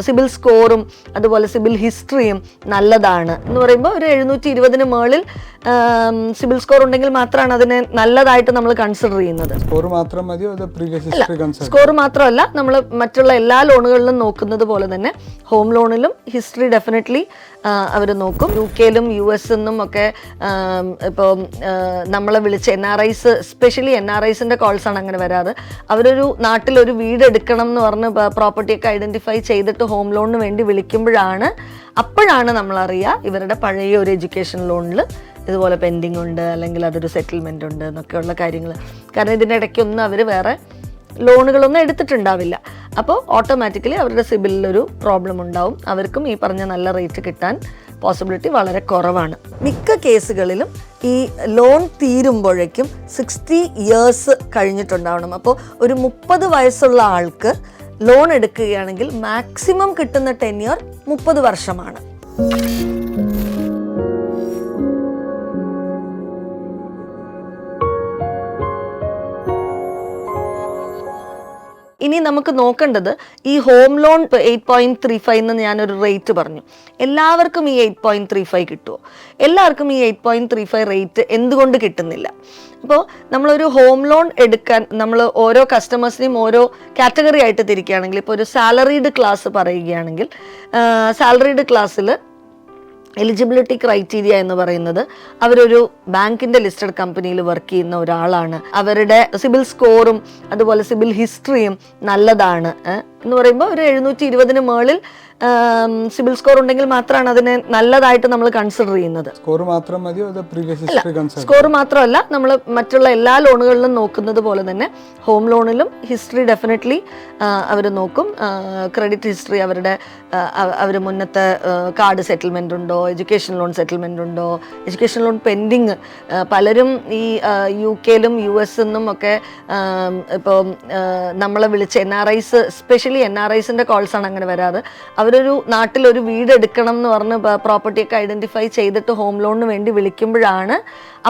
CIBIL സ്കോറും അതുപോലെ CIBIL ഹിസ്റ്ററിയും നല്ലതാണ് എന്ന് പറയുമ്പോൾ ഒരു 720 മുകളിൽ സിബിൽ സ്കോർ ഉണ്ടെങ്കിൽ മാത്രമാണ് അതിനെ നല്ലതായിട്ട് നമ്മൾ കൺസിഡർ ചെയ്യുന്നത്. സ്കോർ മാത്രമല്ല, നമ്മൾ മറ്റുള്ള എല്ലാ ലോണുകളിലും നോക്കുന്നത് പോലെ തന്നെ ഹോം ലോണിലും ഹിസ്റ്ററി ഡെഫിനറ്റ്ലി അവർ നോക്കും. UK-ലും US-ന്നും ഒക്കെ ഇപ്പോൾ നമ്മളെ വിളിച്ച് NRIs, സ്പെഷ്യലി NRIസിൻ്റെ കോൾസാണ് അങ്ങനെ വരാറ്. അവരൊരു നാട്ടിലൊരു വീട് എടുക്കണം എന്ന് പറഞ്ഞ് പ്രോപ്പർട്ടിയൊക്കെ ഐഡൻറ്റിഫൈ ചെയ്തിട്ട് ഹോം ലോണിന് വേണ്ടി വിളിക്കുമ്പോഴാണ് അപ്പോഴാണ് നമ്മളറിയുക ഇവരുടെ പഴയ ഒരു എഡ്യൂക്കേഷൻ ലോണിൽ ഇതുപോലെ പെൻഡിങ് ഉണ്ട്, അല്ലെങ്കിൽ അതൊരു സെറ്റിൽമെൻ്റ് ഉണ്ട് എന്നൊക്കെയുള്ള കാര്യങ്ങൾ. കാരണം ഇതിൻ്റെ ഇടയ്ക്കൊന്നും അവർ വേറെ ലോണുകളൊന്നും എടുത്തിട്ടുണ്ടാവില്ല. അപ്പോൾ ഓട്ടോമാറ്റിക്കലി അവരുടെ സിബിലിലൊരു പ്രോബ്ലം ഉണ്ടാവും. അവർക്കും ഈ പറഞ്ഞ നല്ല റേറ്റ് കിട്ടാൻ പോസിബിലിറ്റി വളരെ കുറവാണ്. മിക്ക കേസുകളിലും ഈ ലോൺ തീരുമ്പോഴേക്കും 60 years കഴിഞ്ഞിട്ടുണ്ടാവണം. അപ്പോൾ ഒരു 30 വയസ്സുള്ള ആൾക്ക് ലോൺ എടുക്കുകയാണെങ്കിൽ മാക്സിമം കിട്ടുന്ന ടെന്യൂർ 30 വർഷമാണ്. ഇനി നമുക്ക് നോക്കേണ്ടത് ഈ ഹോം ലോൺ 8.35 എന്ന് ഞാനൊരു റേറ്റ് പറഞ്ഞു. എല്ലാവർക്കും ഈ 8.35 കിട്ടുമോ? എല്ലാവർക്കും ഈ 8.35 റേറ്റ് എന്തുകൊണ്ട് കിട്ടുന്നില്ല? അപ്പോൾ നമ്മളൊരു ഹോം ലോൺ എടുക്കാൻ നമ്മൾ ഓരോ കസ്റ്റമേഴ്സിനെയും ഓരോ കാറ്റഗറി ആയിട്ട് തിരിക്കുകയാണെങ്കിൽ, ഇപ്പോൾ ഒരു സാലറീഡ് ക്ലാസ് പറയുകയാണെങ്കിൽ, സാലറീഡ് ക്ലാസ്സിൽ എലിജിബിലിറ്റി ക്രൈറ്റീരിയ എന്ന് പറയുന്നത് അവരൊരു ബാങ്കിൻ്റെ ലിസ്റ്റഡ് കമ്പനിയിൽ വർക്ക് ചെയ്യുന്ന ഒരാളാണ്, അവരുടെ സിബിൽ സ്കോറും അതുപോലെ സിബിൽ ഹിസ്റ്ററിയും നല്ലതാണ് എന്ന് പറയുമ്പോൾ ഒരു 720 മുകളിൽ സിബിൽ സ്കോർ ഉണ്ടെങ്കിൽ മാത്രമാണ് അതിനെ നല്ലതായിട്ട് നമ്മൾ കൺസിഡർ ചെയ്യുന്നത്. സ്കോർ മാത്രമല്ല, നമ്മൾ മറ്റുള്ള എല്ലാ ലോണുകളിലും നോക്കുന്നത് പോലെ തന്നെ ഹോം ലോണിലും ഹിസ്റ്ററി ഡെഫിനറ്റ്ലി അവർ നോക്കും. ക്രെഡിറ്റ് ഹിസ്റ്ററി, അവർ മുന്നത്തെ കാർഡ് സെറ്റിൽമെൻ്റ് ഉണ്ടോ, എഡ്യൂക്കേഷൻ ലോൺ സെറ്റിൽമെൻ്റ് ഉണ്ടോ, എഡ്യൂക്കേഷൻ ലോൺ പെൻഡിങ്. പലരും ഈ UK-ലും US-ന്നും ഒക്കെ ഇപ്പോൾ നമ്മളെ വിളിച്ച് NRIs, സ്പെഷ്യലി NRIസിൻ്റെ കോൾസാണ് അങ്ങനെ വരാറ്. അവരൊരു നാട്ടിലൊരു വീട് എടുക്കണം എന്ന് പറഞ്ഞ് പ്രോപ്പർട്ടിയൊക്കെ ഐഡൻറ്റിഫൈ ചെയ്തിട്ട് ഹോം ലോണിന് വേണ്ടി വിളിക്കുമ്പോഴാണ്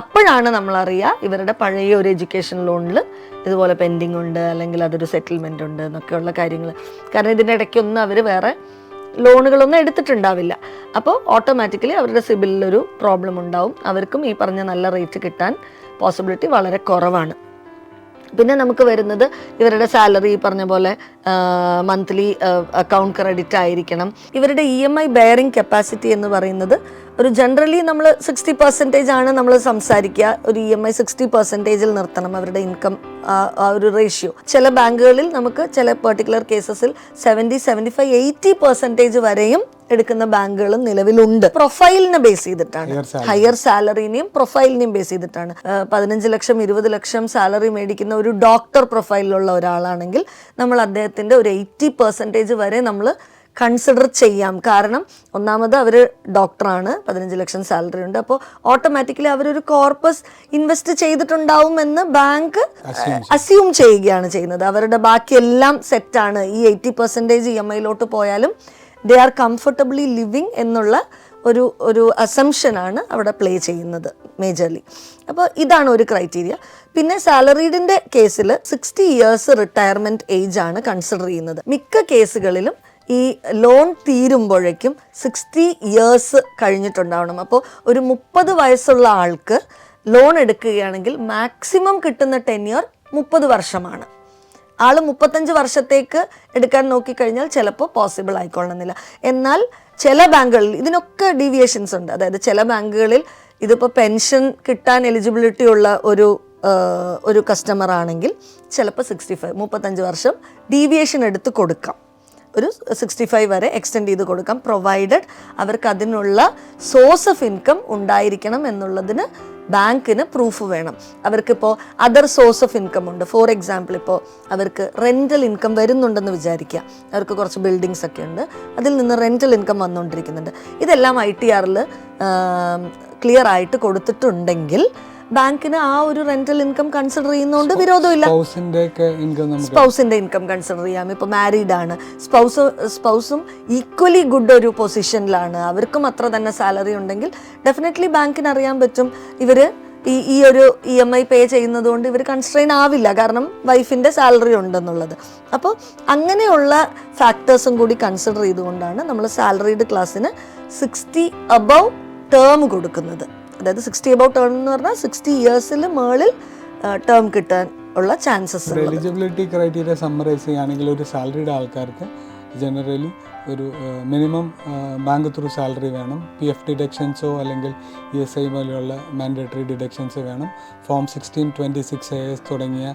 അപ്പോഴാണ് നമ്മളറിയുക ഇവരുടെ പഴയ ഒരു എഡ്യൂക്കേഷൻ ലോണിൽ ഇതുപോലെ പെൻഡിങ് ഉണ്ട്, അല്ലെങ്കിൽ അതൊരു സെറ്റിൽമെൻ്റ് ഉണ്ട് എന്നൊക്കെയുള്ള കാര്യങ്ങൾ. കാരണം ഇതിൻ്റെ ഇടയ്ക്കൊന്നും അവർ വേറെ ലോണുകളൊന്നും എടുത്തിട്ടുണ്ടാവില്ല. അപ്പോൾ ഓട്ടോമാറ്റിക്കലി അവരുടെ സിബിലിലൊരു പ്രോബ്ലം ഉണ്ടാവും. അവർക്കും ഈ പറഞ്ഞ നല്ല റേറ്റ് കിട്ടാൻ പോസിബിലിറ്റി വളരെ കുറവാണ്. പിന്നെ നമുക്ക് വരുന്നത് ഇവരുടെ സാലറി പറഞ്ഞ പോലെ മന്ത്ലി അക്കൗണ്ട് ക്രെഡിറ്റ് ആയിരിക്കണം. ഇവരുടെ EMI ബെയറിംഗ് കപ്പാസിറ്റി എന്ന് പറയുന്നത് ഒരു ജനറലി നമ്മൾ 60% ആണ് നമ്മൾ സംസാരിക്കുക. ഒരു EMI 60% നിർത്തണം അവരുടെ ഇൻകം, ആ ഒരു റേഷ്യോ. ചില ബാങ്കുകളിൽ നമുക്ക് ചില പെർട്ടിക്കുലർ കേസസിൽ 70, 75, 80% വരെയും എടുക്കുന്ന ബാങ്കുകളും നിലവിലുണ്ട്. പ്രൊഫൈലിനെ ബേസ് ചെയ്തിട്ടാണ്, ഹയർ സാലറിനെയും പ്രൊഫൈലിനെയും ബേസ് ചെയ്തിട്ടാണ്. 15 ലക്ഷം 20 ലക്ഷം സാലറി മേടിക്കുന്ന ഒരു ഡോക്ടർ പ്രൊഫൈലിലുള്ള ഒരാളാണെങ്കിൽ നമ്മൾ അദ്ദേഹത്തിൻ്റെ ഒരു 80% വരെ നമ്മൾ കൺസിഡർ ചെയ്യാം. കാരണം ഒന്നാമത് അവർ ഡോക്ടറാണ്, 15 ലക്ഷം സാലറി ഉണ്ട്. അപ്പോൾ ഓട്ടോമാറ്റിക്കലി അവരൊരു കോർപ്പസ് ഇൻവെസ്റ്റ് ചെയ്തിട്ടുണ്ടാവും എന്ന് ബാങ്ക് അസ്യൂം ചെയ്യുകയാണ് ചെയ്യുന്നത്. അവരുടെ ബാക്കിയെല്ലാം സെറ്റാണ്. ഈ 80% EMIയിലോട്ട് പോയാലും ദേ ആർ കംഫർട്ടബിളി ലിവിങ് എന്നുള്ള ഒരു അസംഷനാണ് അവിടെ പ്ലേ ചെയ്യുന്നത് മേജർലി. അപ്പോൾ ഇതാണ് ഒരു ക്രൈറ്റീരിയ. പിന്നെ സാലറീഡിൻ്റെ കേസിൽ 60 years റിട്ടയർമെൻറ്റ് ഏജ് ആണ് കൺസിഡർ ചെയ്യുന്നത്. മിക്ക കേസുകളിലും ഈ ലോൺ തീരുമ്പോഴേക്കും 60 years കഴിഞ്ഞിട്ടുണ്ടാവണം. അപ്പോൾ ഒരു 30 വയസ്സുള്ള ആൾക്ക് ലോൺ എടുക്കുകയാണെങ്കിൽ മാക്സിമം കിട്ടുന്ന ടെന്യൂർ 30 വർഷമാണ്. ആൾ 35 വർഷത്തേക്ക് എടുക്കാൻ നോക്കിക്കഴിഞ്ഞാൽ ചിലപ്പോൾ പോസിബിൾ ആയിക്കൊള്ളുന്നില്ല. എന്നാൽ ചില ബാങ്കുകളിൽ ഇതിനൊക്കെ ഡീവിയേഷൻസ് ഉണ്ട്. അതായത് ചില ബാങ്കുകളിൽ ഇതിപ്പോൾ പെൻഷൻ കിട്ടാൻ എലിജിബിലിറ്റി ഉള്ള ഒരു കസ്റ്റമർ ആണെങ്കിൽ ചിലപ്പോൾ 35 വർഷം ഡീവിയേഷൻ എടുത്ത് കൊടുക്കാം. ഒരു 65 വരെ എക്സ്റ്റെൻഡ് ചെയ്ത് കൊടുക്കാം, പ്രൊവൈഡഡ് അവർക്ക് അതിനുള്ള സോഴ്സ് ഓഫ് ഇൻകം ഉണ്ടായിരിക്കണം എന്നുള്ളതിന് ബാങ്കിന് പ്രൂഫ് വേണം. അവർക്കിപ്പോൾ അതർ സോഴ്സ് ഓഫ് ഇൻകം ഉണ്ട്. ഫോർ എക്സാമ്പിൾ, ഇപ്പോൾ അവർക്ക് റെൻ്റൽ ഇൻകം വരുന്നുണ്ടെന്ന് വിചാരിക്കുക. അവർക്ക് കുറച്ച് ബിൽഡിങ്സ് ഒക്കെ ഉണ്ട്, അതിൽ നിന്ന് റെൻ്റൽ ഇൻകം വന്നുകൊണ്ടിരിക്കുന്നുണ്ട്. ഇതെല്ലാം ITRൽ ക്ലിയർ ആയിട്ട് കൊടുത്തിട്ടുണ്ടെങ്കിൽ ബാങ്കിന് ആ ഒരു റെന്റൽ ഇൻകം കൺസിഡർ ചെയ്യുന്നതുകൊണ്ട് വിരോധമില്ല. സ്പൗസിന്റെ ഇൻകം കൺസിഡർ ചെയ്യാം. ഇപ്പോൾ മാരീഡ് ആണ്, സ്പൗസും ഈക്വലി ഗുഡ് ഒരു പൊസിഷനിലാണ്, അവർക്കും അത്ര തന്നെ സാലറി ഉണ്ടെങ്കിൽ ഡെഫിനറ്റ്ലി ബാങ്കിന് അറിയാൻ പറ്റും ഇവർ ഈ ഒരു EMI പേ ചെയ്യുന്നത് കൊണ്ട് ഇവർ കൺസ്ട്രെയിൻ ആവില്ല, കാരണം വൈഫിൻ്റെ സാലറി ഉണ്ടെന്നുള്ളത്. അപ്പോൾ അങ്ങനെയുള്ള ഫാക്ടേഴ്സും കൂടി കൺസിഡർ ചെയ്തുകൊണ്ടാണ് നമ്മൾ സാലറീഡ് ക്ലാസ്സിന് 60 above ടേം കൊടുക്കുന്നത്. അതായത് 60 above ടേം എന്ന് പറഞ്ഞാൽ 60 ഇയേഴ്സിൽ മുകളിൽ ടേം കിട്ടാൻ ഉള്ള ചാൻസസ്. എലിജിബിലിറ്റി ക്രൈറ്റീരിയ സമ്മറൈസ് ചെയ്യുകയാണെങ്കിൽ ഒരു സാലറിയുടെ ആൾക്കാർക്ക് ജനറലി ഒരു മിനിമം ബാങ്ക് ത്രൂ സാലറി വേണം, PF ഡിഡക്ഷൻസോ അല്ലെങ്കിൽ ESI പോലെയുള്ള മാൻഡേറ്ററി ഡിഡക്ഷൻസ് വേണം, ഫോം 1626AS തുടങ്ങിയ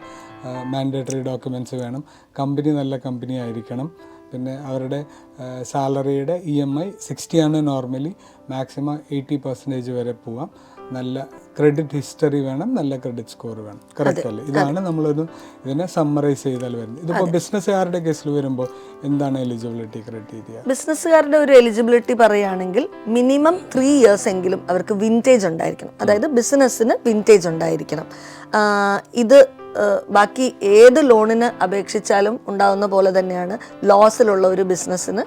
മാൻഡേറ്ററി ഡോക്യുമെൻറ്റ്സ് വേണം, കമ്പനി നല്ല കമ്പനി ആയിരിക്കണം, പിന്നെ അവരുടെ സാലറിയുടെ EMI 60 ആണ് നോർമലി, മാക്സിമം 80% വരെ പോവാം, നല്ല ക്രെഡിറ്റ് ഹിസ്റ്ററി വേണം, നല്ല ക്രെഡിറ്റ് സ്കോർ വേണം. കറക്റ്റ് അല്ലേ? ഇതാണ് നമ്മളൊരു ഇതിനെ സമ്മറൈസ് ചെയ്താൽ വരുന്നത്. ഇതിപ്പോൾ ബിസിനസ്സുകാരുടെ കേസിൽ വരുമ്പോൾ എന്താണ് എലിജിബിലിറ്റി ക്രൈറ്റീരിയ? ബിസിനസ്സുകാരുടെ ഒരു എലിജിബിലിറ്റി പറയുകയാണെങ്കിൽ മിനിമം 3 years എങ്കിലും അവർക്ക് വിൻറ്റേജ് ഉണ്ടായിരിക്കണം. അതായത് ബിസിനസ്സിന് വിൻറ്റേജ് ഉണ്ടായിരിക്കണം. ഇത് ബാക്കി ഏത് ലോണിന് അപേക്ഷിച്ചാലും ഉണ്ടാകുന്ന പോലെ തന്നെയാണ് ലോസിലുള്ള ഒരു ബിസിനസ്സിന്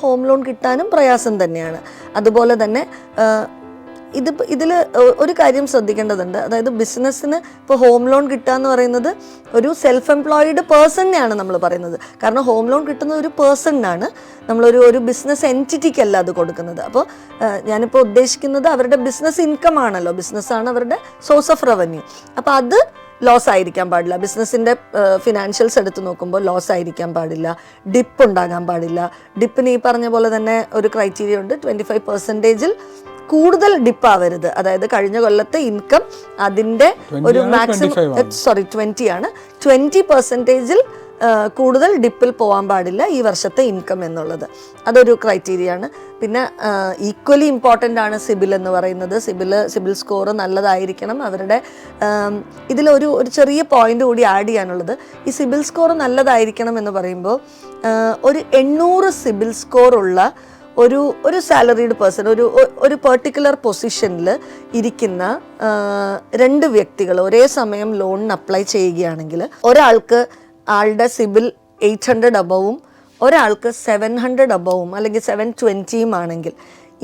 ഹോം ലോൺ കിട്ടാനും പ്രയാസം തന്നെയാണ്. അതുപോലെ തന്നെ ഇതിൽ ഒരു കാര്യം ശ്രദ്ധിക്കേണ്ടതുണ്ട്. അതായത് ബിസിനസ്സിന് ഇപ്പോൾ ഹോം ലോൺ കിട്ടുക എന്ന് പറയുന്നത് ഒരു സെൽഫ് എംപ്ലോയിഡ് പേഴ്സണിനെയാണ് നമ്മൾ പറയുന്നത്. കാരണം ഹോം ലോൺ കിട്ടുന്നത് ഒരു പേഴ്സണിനാണ്, ഒരു ബിസിനസ് എൻറ്റിറ്റിക്കല്ല അത് കൊടുക്കുന്നത്. അപ്പോൾ ഞാനിപ്പോൾ ഉദ്ദേശിക്കുന്നത് അവരുടെ ബിസിനസ് ഇൻകം ആണല്ലോ, ബിസിനസ്സാണ് അവരുടെ സോഴ്സ് ഓഫ് റവന്യൂ. അപ്പോൾ അത് ലോസ് ആയിരിക്കാൻ പാടില്ല. ബിസിനസ്സിൻ്റെ ഫിനാൻഷ്യൽസ് എടുത്ത് നോക്കുമ്പോൾ ലോസ് ആയിരിക്കാൻ പാടില്ല, ഡിപ്പ് ഉണ്ടാകാൻ പാടില്ല. ഡിപ്പിന് ഈ പറഞ്ഞ പോലെ തന്നെ ഒരു ക്രൈറ്റീരിയ ഉണ്ട്, 25% കൂടുതൽ ഡിപ്പ് ആവരുത്. അതായത് കഴിഞ്ഞ കൊല്ലത്തെ ഇൻകം അതിൻ്റെ ഒരു മാക്സിമം 20 ആണ്, 20% കൂടുതൽ ഡിപ്പിൽ പോകാൻ പാടില്ല ഈ വർഷത്തെ ഇൻകം എന്നുള്ളത്. അതൊരു ക്രൈറ്റീരിയ ആണ്. പിന്നെ ഈക്വലി ഇമ്പോർട്ടൻ്റ് ആണ് സിബിൽ എന്ന് പറയുന്നത്. സിബിൽ സ്കോർ നല്ലതായിരിക്കണം. അവരുടെ ഇതിലൊരു ചെറിയ പോയിന്റ് കൂടി ആഡ് ചെയ്യാനുള്ളത്, ഈ സിബിൽ സ്കോർ നല്ലതായിരിക്കണം എന്ന് പറയുമ്പോൾ ഒരു 800 സിബിൽ സ്കോർ ഉള്ള ഒരു സാലറീഡ് പേഴ്സൺ, ഒരു പെർട്ടിക്കുലർ പൊസിഷനിൽ ഇരിക്കുന്ന 2 വ്യക്തികൾ ഒരേ സമയം ലോണിന് അപ്ലൈ ചെയ്യുകയാണെങ്കിൽ ഒരാൾക്ക് ആളുടെ സിബിൽ 800 അബവും ഒരാൾക്ക് 700 അബവും അല്ലെങ്കിൽ 720 ആണെങ്കിൽ,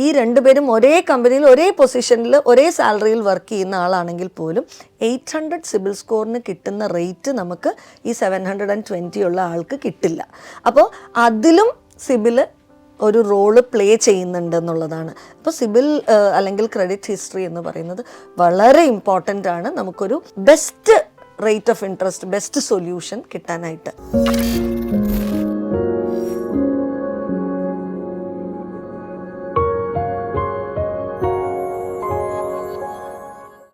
ഈ 2 പേരും ഒരേ കമ്പനിയിൽ ഒരേ പൊസിഷനിൽ ഒരേ സാലറിയിൽ വർക്ക് ചെയ്യുന്ന ആളാണെങ്കിൽ പോലും 800 സിബിൽ സ്കോറിന് കിട്ടുന്ന റേറ്റ് നമുക്ക് ഈ 720 ഉള്ള ആൾക്ക് കിട്ടില്ല. അപ്പോൾ അതിലും സിബിൽ ഒരു റോള് പ്ലേ ചെയ്യുന്നുണ്ട് എന്നുള്ളതാണ്. അപ്പോൾ സിബിൽ അല്ലെങ്കിൽ ക്രെഡിറ്റ് ഹിസ്റ്ററി എന്ന് പറയുന്നത് വളരെ ഇമ്പോർട്ടൻ്റ് ആണ് നമുക്കൊരു best rate of interest, best solution കിട്ടാനായിട്ട്.